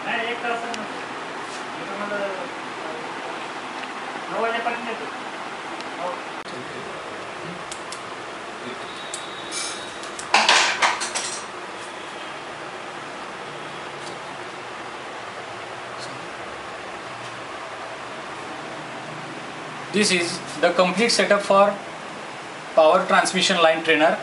नाही एक तास मला 9 वाजेपर्यंत येतो. हो. This is the complete setup for power transmission line trainer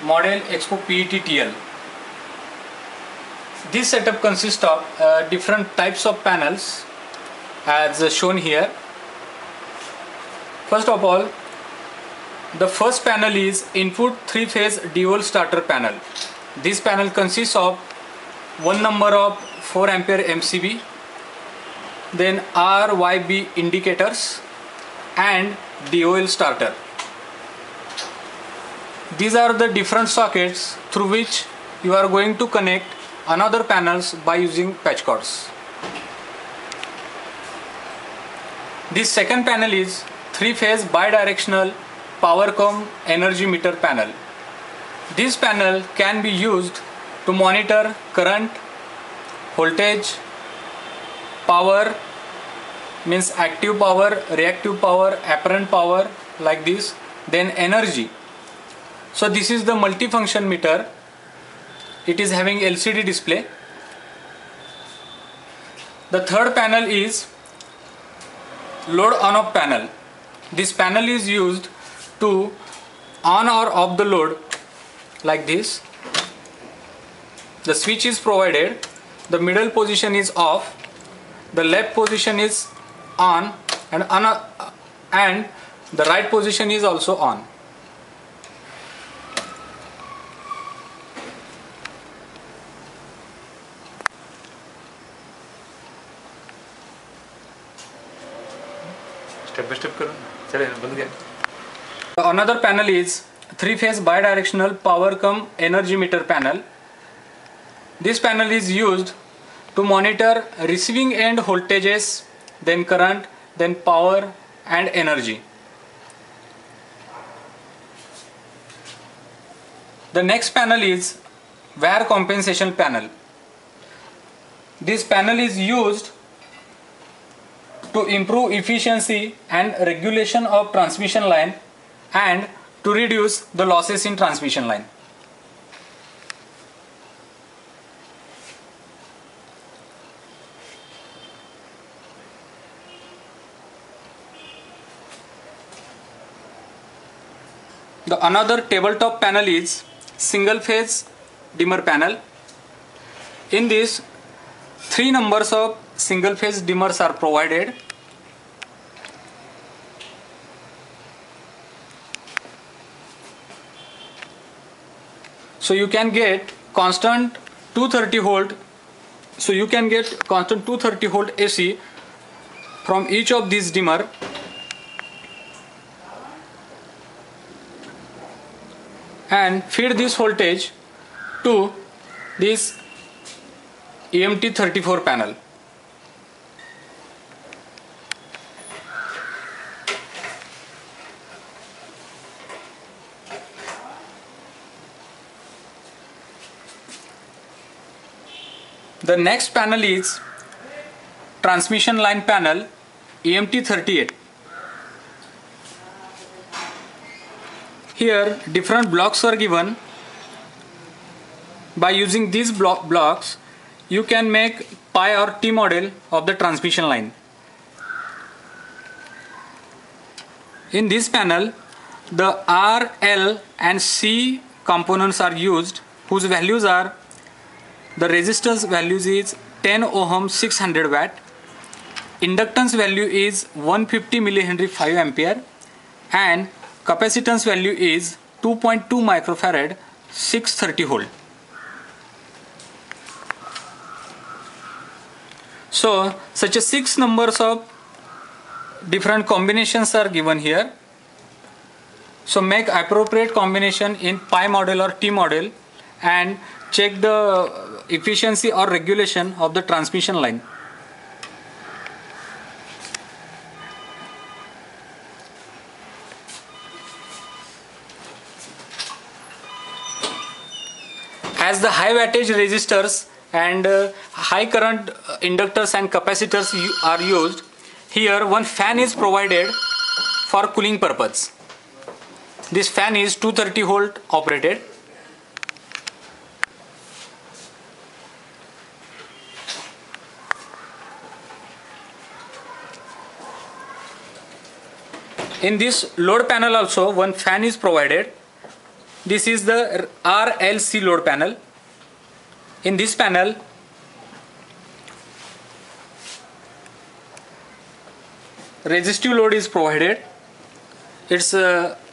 model Expo PET TL. This setup consists of different types of panels as shown here. First of all, the first panel is input 3-phase dual starter panel. This panel consists of one number of 4 ampere MCB, then RYB indicators and DOL starter. These are the different sockets through which you are going to connect another panels by using patch cords. This second panel is 3-phase bidirectional power-com energy meter panel. This panel can be used to monitor current, voltage, power, means active power, reactive power, apparent power, like this, then energy. So this is the multifunction meter. It is having LCD display. The third panel is load on off panel. This panel is used to on or off the load like this. The switch is provided. The middle position is off. The left position is on and the right position is also on. Step by step करो. चले बंद कर. Another panel is 3-phase bidirectional power-cum energy meter panel. This panel is used to monitor receiving end voltages, then current, then power and energy. The next panel is wear compensation panel. This panel is used to improve efficiency and regulation of transmission line and to reduce the losses in transmission line. The another tabletop panel is single phase dimmer panel. In this, 3 numbers of single phase dimmers are provided. So you can get constant 230 volt. So you can get constant 230 volt AC from each of these dimmer. And feed this voltage to this EMT34 panel. The next panel is transmission line panel EMT38. Here different blocks are given. By using these blocks you can make pi or T model of the transmission line. In this panel the R, L and C components are used, whose values are: the resistance values is 10 ohm 600 watt, inductance value is 150 millihenry 5 ampere, and capacitance value is 2.2 microfarad 630 volt. So such a 6 numbers of different combinations are given here. So make appropriate combination in pi model or T model and check the efficiency or regulation of the transmission line. As the high wattage resistors and high current inductors and capacitors are used. Here one fan is provided for cooling purpose. This fan is 230 volt operated. In this load panel also one fan is provided. This is the RLC load panel. In this panel resistive load is provided. Its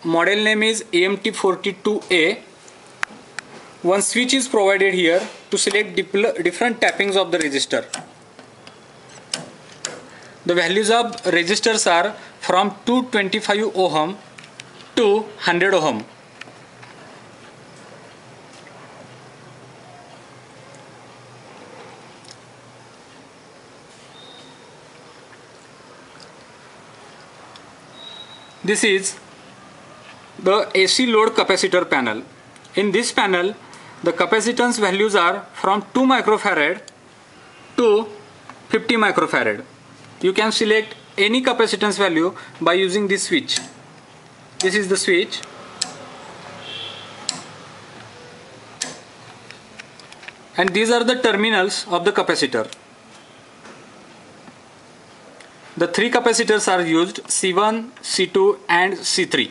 model name is AMT42A. One switch is provided here to select different tappings of the resistor. The values of resistors are from 225 ohm to 100 ohm. This is the AC load capacitor panel. In this panel, the capacitance values are from 2 microfarad to 50 microfarad. You can select any capacitance value by using this switch. This is the switch. And these are the terminals of the capacitor. The three capacitors are used, C1, C2 and C3.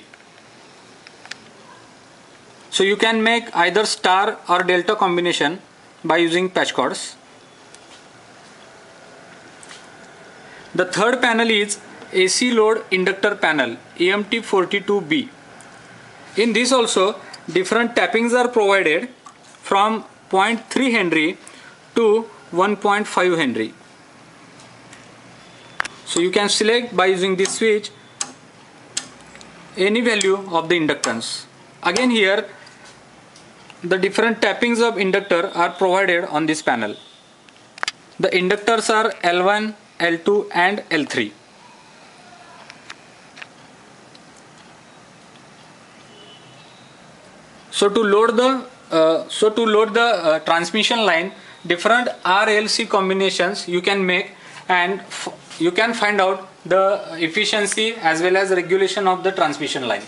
So you can make either star or delta combination by using patch cords. The third panel is AC load inductor panel, AMT42B. In this also different tappings are provided from 0.3 Henry to 1.5 Henry. So you can select by using this switch any value of the inductance. Again here the different tappings of inductor are provided on this panel. The inductors are L1, L2 and L3. So to load the transmission line, different RLC combinations you can make, and you can find out the efficiency as well as regulation of the transmission line.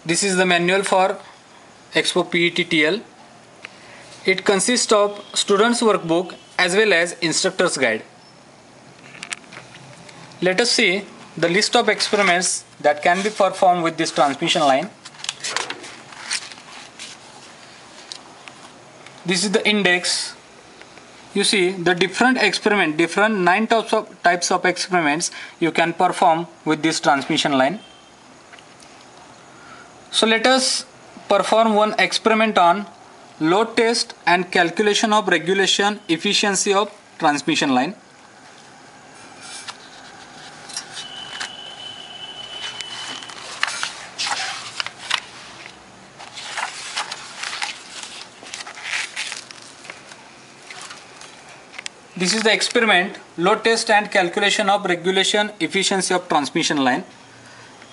This is the manual for Expo PETTL. It consists of students' workbook as well as instructor's guide. Let us see the list of experiments that can be performed with this transmission line. This is the index. You see the different 9 types of experiments you can perform with this transmission line. So let us perform one experiment on load test and calculation of regulation efficiency of transmission line. This is the experiment, load test and calculation of regulation efficiency of transmission line.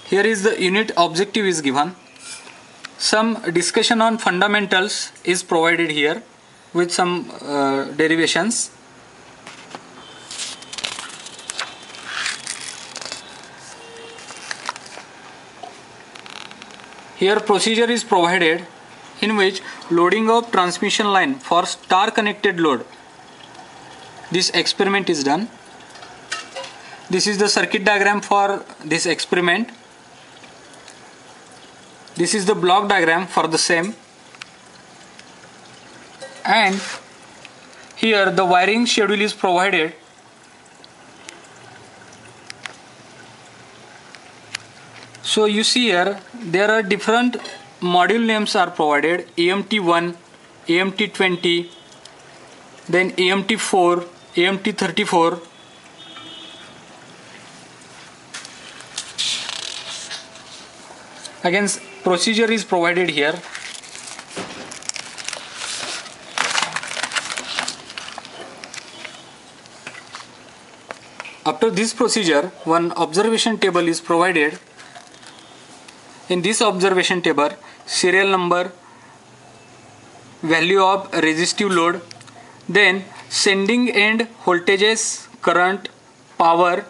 Here is the unit objective is given. Some discussion on fundamentals is provided here with some derivations. Here procedure is provided in which loading of transmission line for star connected load. This experiment is done. This is the circuit diagram for this experiment. This is the block diagram for the same, and here the wiring schedule is provided. So you see here there are different module names are provided, AMT1, AMT20, then AMT4, AMT34. Again, procedure is provided here. After this procedure, one observation table is provided. In this observation table, serial number, value of resistive load, then sending end voltages, current, power,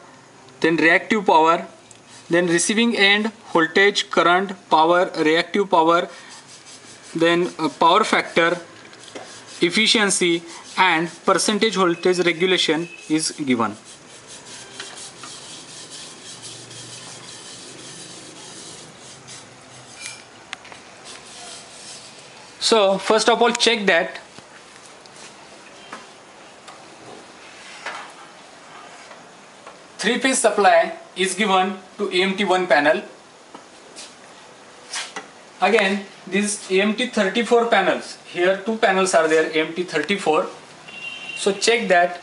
then reactive power, then receiving end voltage, current, power, reactive power, then power factor, efficiency and percentage voltage regulation is given. So first of all, check that three-phase supply is given to AMT1 panel. Again, these AMT34 panels, here two panels are there, AMT34. So check that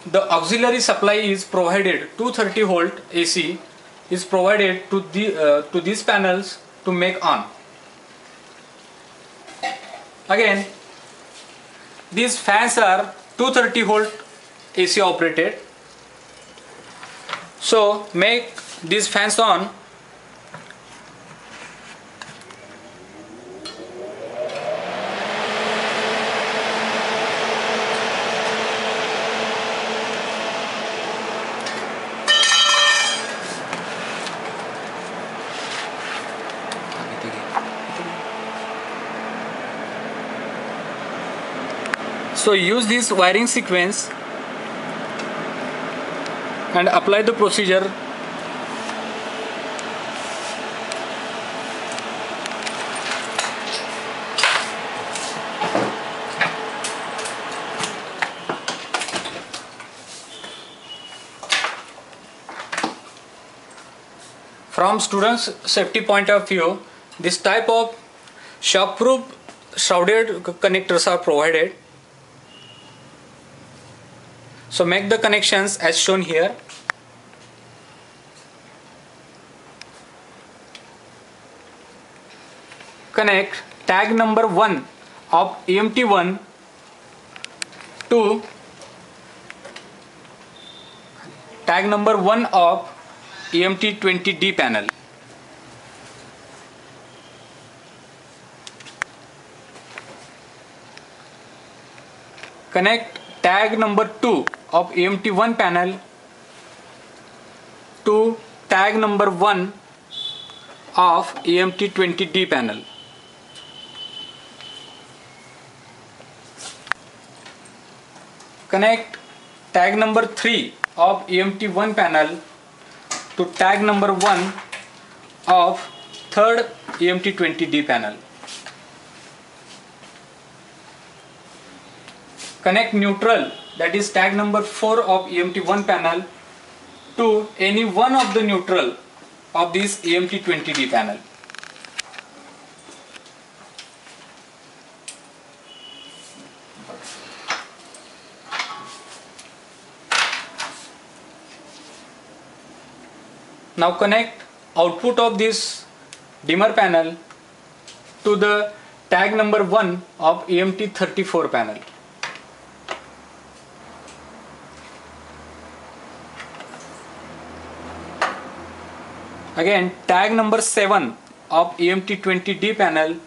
the auxiliary supply is provided, 230 volt AC is provided to these panels to make on. Again, these fans are 230 volt AC operated. So make these fans on. So use this wiring sequence and apply the procedure. From students' safety point of view, this type of shockproof shrouded connectors are provided. So make the connections as shown here. Connect tag number 1 of AMT1 to tag number 1 of AMT20D panel. Connect tag number 2 of AMT1 panel to tag number 1 of AMT20D panel. Connect tag number 3 of AMT1 panel to tag number 1 of third AMT20D panel. Connect neutral, that is tag number 4 of AMT1 panel, to any one of the neutral of this AMT20D panel. Now connect output of this dimmer panel to the tag number 1 of AMT34 panel. Again, tag number 7 of AMT20D panel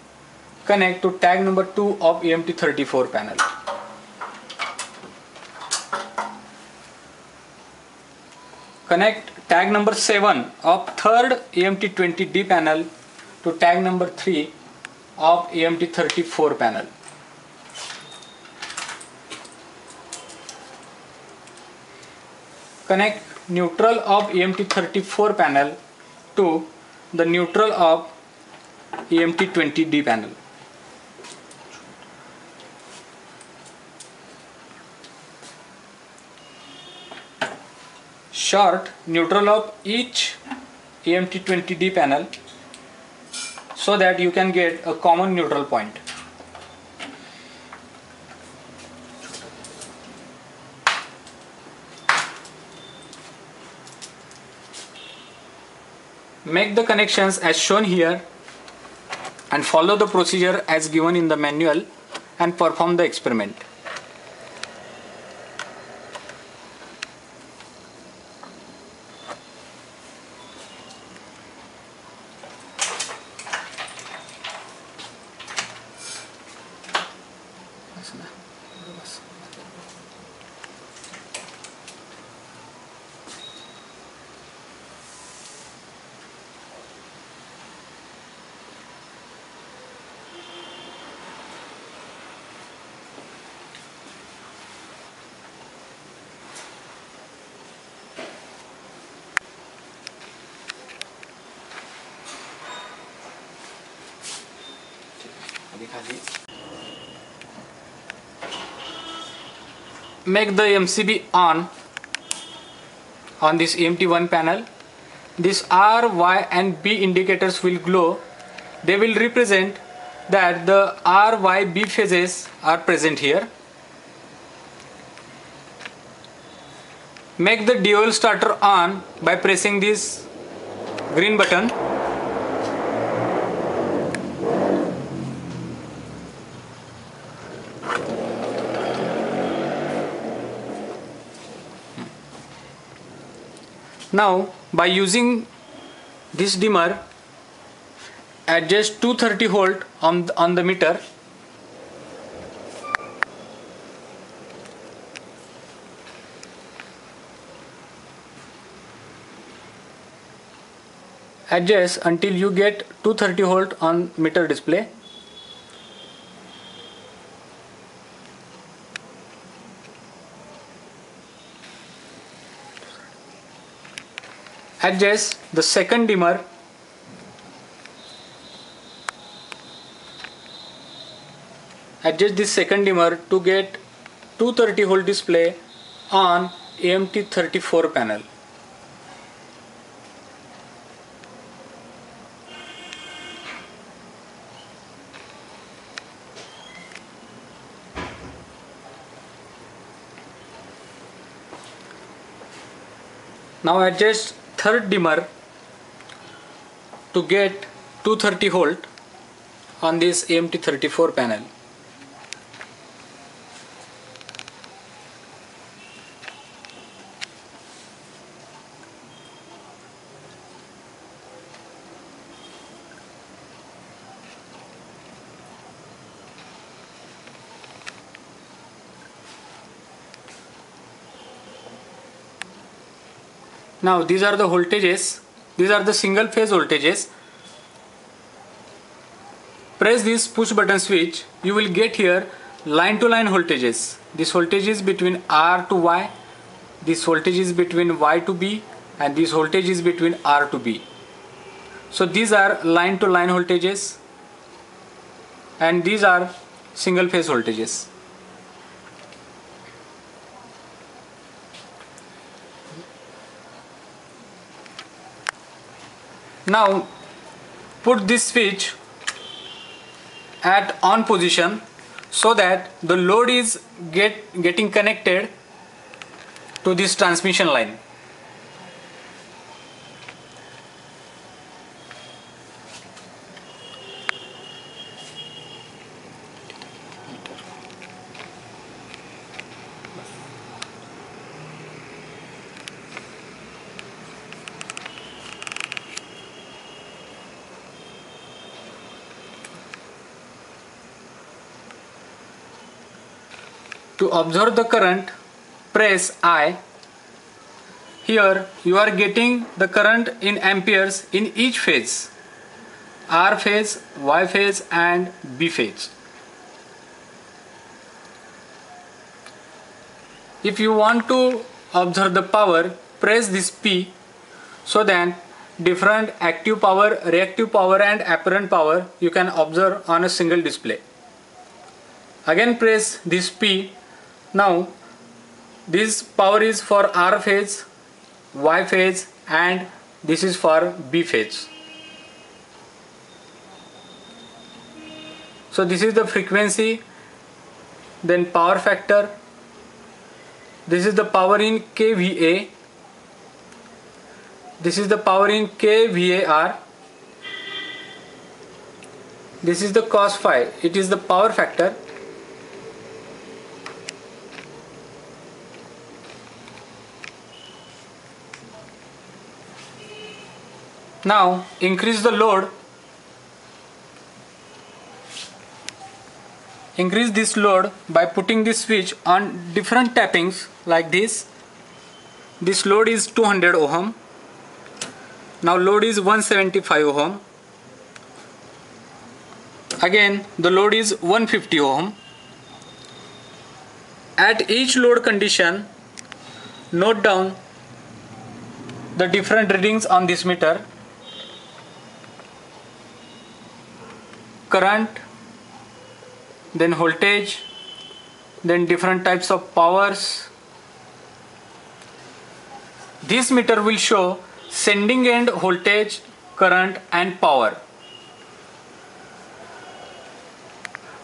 connect to tag number 2 of AMT34 panel. Connect tag number 7 of third AMT20D panel to tag number 3 of AMT34 panel. Connect neutral of AMT34 panel to the neutral of AMT20D panel. Short neutral of each AMT20D panel so that you can get a common neutral point. make the connections as shown here and follow the procedure as given in the manual and perform the experiment. Make the MCB on this EMT1 panel. This R, Y and B indicators will glow. They will represent that the R, Y, B phases are present here. Make the DOL starter on by pressing this green button. Now by using this dimmer, adjust 230 volt on the meter. Adjust until you get 230 volt on meter display. Adjust the second dimmer. Adjust this second dimmer to get 230 volt display on EMT34 panel. Now adjust third dimmer to get 230 volt on this EMT34 panel. Now these are the voltages, these are the single phase voltages. Press this push button switch, you will get here line to line voltages. This voltage is between R to Y, this voltage is between Y to B, and this voltage is between R to B. So these are line to line voltages and these are single phase voltages. Now put this switch at on position so that the load is getting connected to this transmission line. To observe the current, press I. Here you are getting the current in amperes in each phase, R phase, Y phase and B phase. If you want to observe the power, press this P so that different active power, reactive power and apparent power you can observe on a single display. Again press this P. Now this power is for R phase, Y phase and this is for B phase. So this is the frequency, then power factor, this is the power in kVA, This is the power in kVAR. This is the cos phi. It is the power factor. Now increase the load. Increase this load by putting this switch on different tappings like this. This load is 200 ohm. Now load is 175 ohm. Again the load is 150 ohm. At each load condition, note down the different readings on this meter. Current, then voltage, then different types of powers. This meter will show sending end voltage, current and power.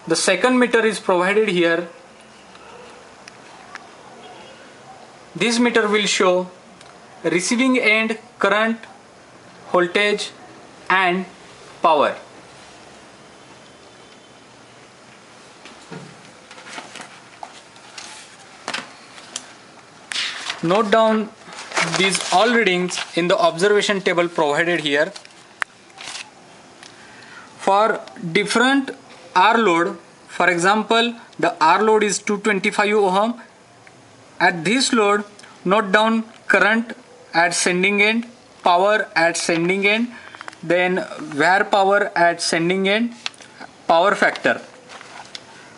The second meter is provided here. This meter will show receiving end current, voltage and power. Note down these all readings in the observation table provided here. For different R load, for example, the R load is 225 ohm. At this load, note down current at sending end, power at sending end, then VAR power at sending end, power factor.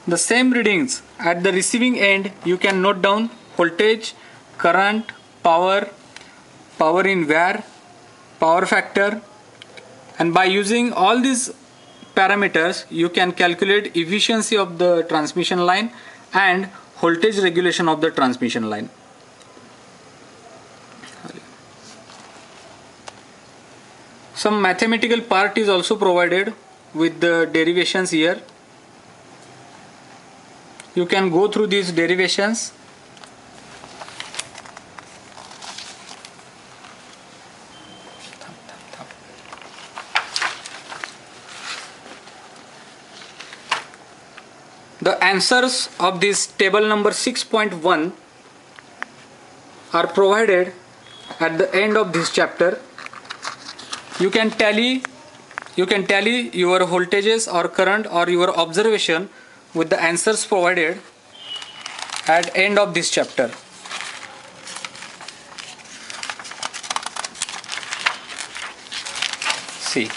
The same readings at the receiving end, you can note down voltage, current, power, power in VAR, power factor, and by using all these parameters you can calculate efficiency of the transmission line and voltage regulation of the transmission line. Some mathematical part is also provided with the derivations here. You can go through these derivations. The answers of this table number 6.1 are provided at the end of this chapter. You can tally your voltages or current or your observation with the answers provided at end of this chapter. See,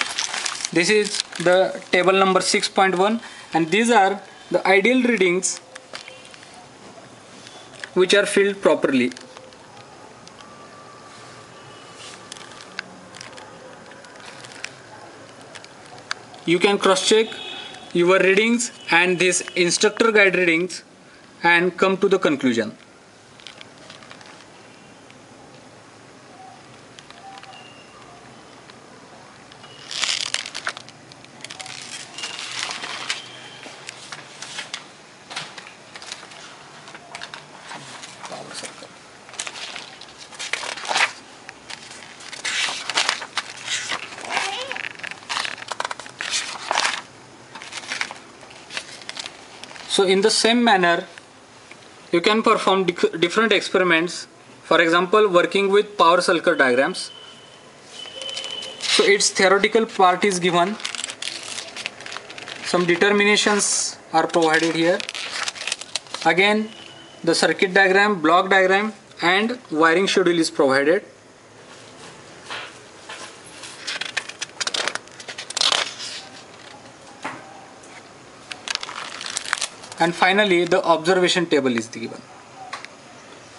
this is the table number 6.1 and these are the ideal readings which are filled properly. You can cross check your readings and this instructor guide readings and come to the conclusion. So in the same manner, you can perform different experiments. For example, working with power circuit diagrams. So its theoretical part is given. Some determinations are provided here. Again, the circuit diagram, block diagram and wiring schedule is provided. And finally the observation table is given.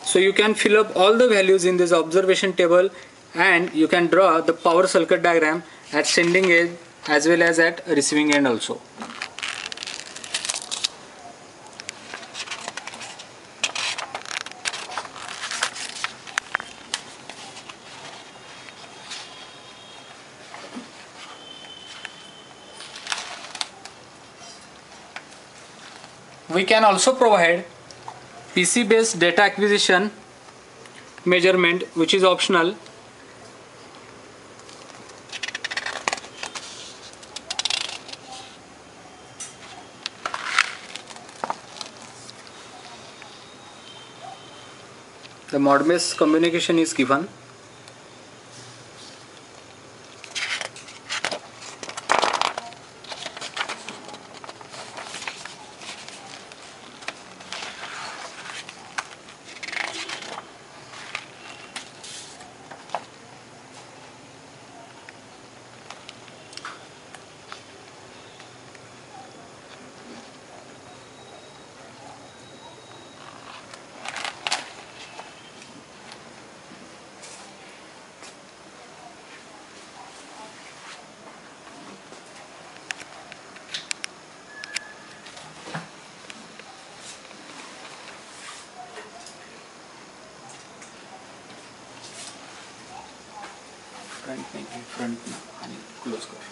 So you can fill up all the values in this observation table and you can draw the power circuit diagram at sending end as well as at receiving end also. We can also provide PC based data acquisition measurement, which is optional. The Modbus communication is given. Front में आणि close कर.